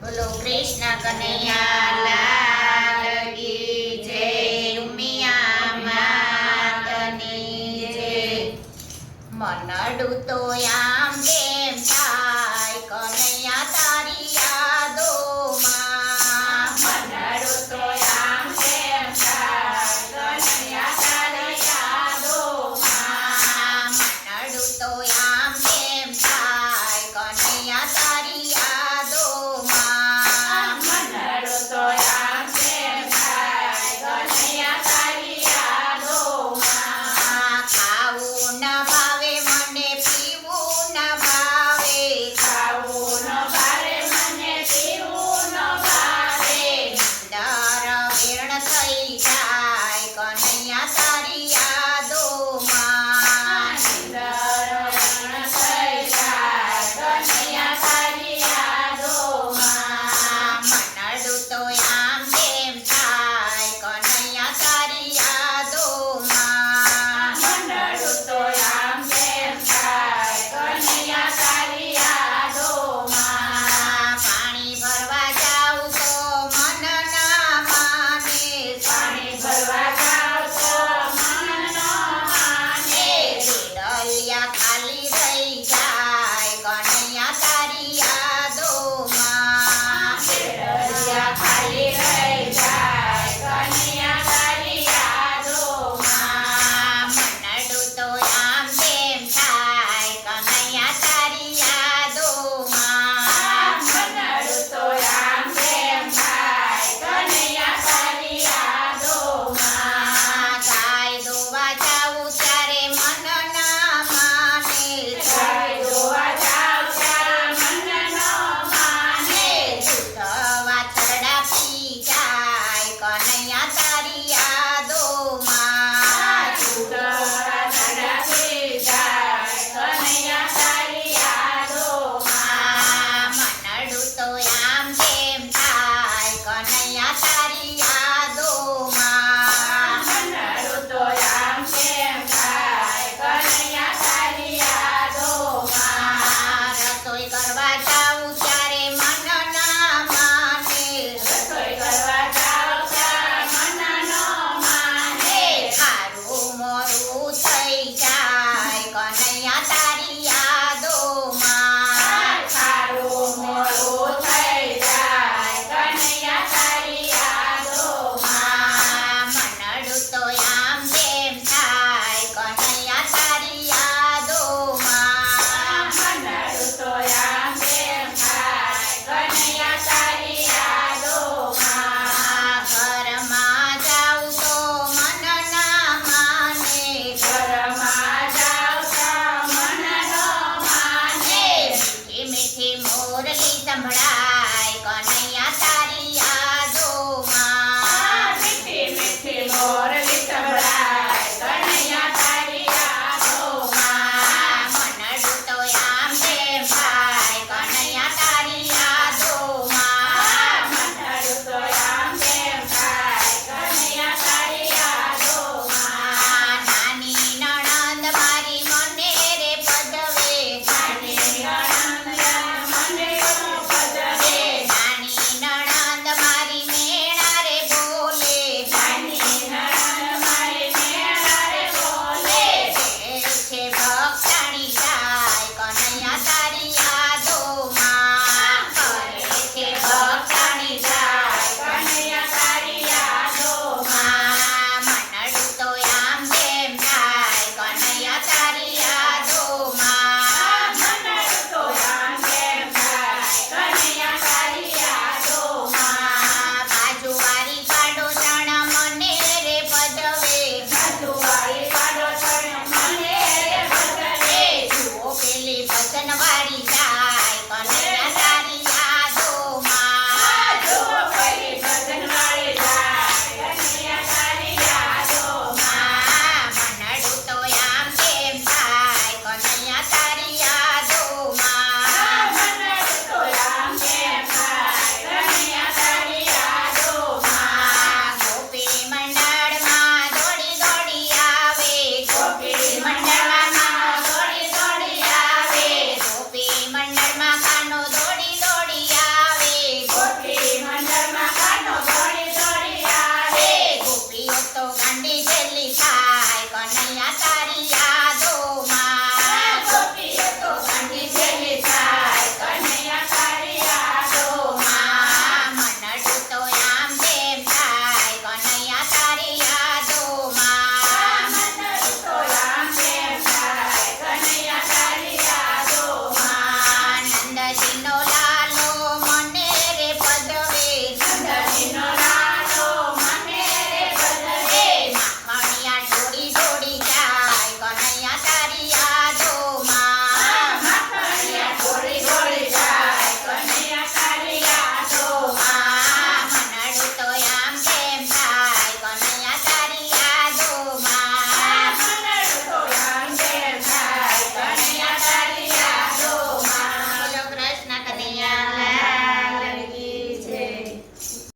બોલો કૃષ્ણ કનૈયા લાલ કી જય, ઉમિયા માતની જય। મનડું તો આમ તેમ થાય કનૈયા તારી યાદોમાં, મનડું તો આમ તેમ થાય કનૈયા તારી યાદોમાં, મનડું તો આમ તેમ થાય કનૈયા તારી યાદોમાં, મનડું તો આમ તેમ થાય કનૈયા તારી યાદોમાં, ખાવું ન ભાવે મને પીવું ન ભાવે, ખાવું ન ભાવે મને પીવું ન ભાવે, દર વેણ થઈ જાય કનૈયા તારી યાદોમાં, નિંદર થઈ જાય કનૈયા તારી યાદોમાં, મનડું તો આમ તેમ થાય કનૈયા તારી યાદોમાં, મનડું તો આમ તેમ થાય કનૈયા તારી યાદોમાં, પાણી ભરવા જાઉં તો મન ના માને, પાણી ભરવા જાવ તો મન ન માને, ડલિયા ખાલી રહી જાય કનૈયા તારી યાદોમાં, ડલિયા ખાલી રહી જાય કનૈયા તારી યાદોમાં, મનડું તો આમ તેમ થાય કનૈયા તારી યાદોમાં, મનડું તો આમ તેમ થાય કનૈયા તારી યાદોમાં, ગાય દોવા જાઉં ત્યારે મન ના માને, ગાય દોવા જાવ ત્યારે મન ન માને, દૂધ વાછરડા પી જાય કનૈયા તારી યાદોમાં, દૂધવાળા થઈ જાય કનૈયા તારી યાદોમાં, મનડું તો આમ તેમ થાય કનૈયા તારી યાદોમાં, મનડું તો આમ તેમ થાય કનૈયા તારી યાદોમાં, રસોઈ કરવા જાઉં ત્યારે મન ના માને, રસોઈ કરવા જાવ ત્યાં મન ન માને, ખારું મોરું થઈ જાય કનૈયા તારી યાદોમાં, ખારું મોરું થઈ જાય કનૈયા તારી યાદોમાં, મનડું તો આમ તેમ થાય કનૈયા તારી યાદોમાં, મનડું તો આમ તેમ થાય કનૈયા તારી યાદોમાં, ઘરમાં જાઉં તો મન ના માને, ઘરમાં જાવ તો મન ન માને, મીઠી મીઠી મોરલી સંભળાય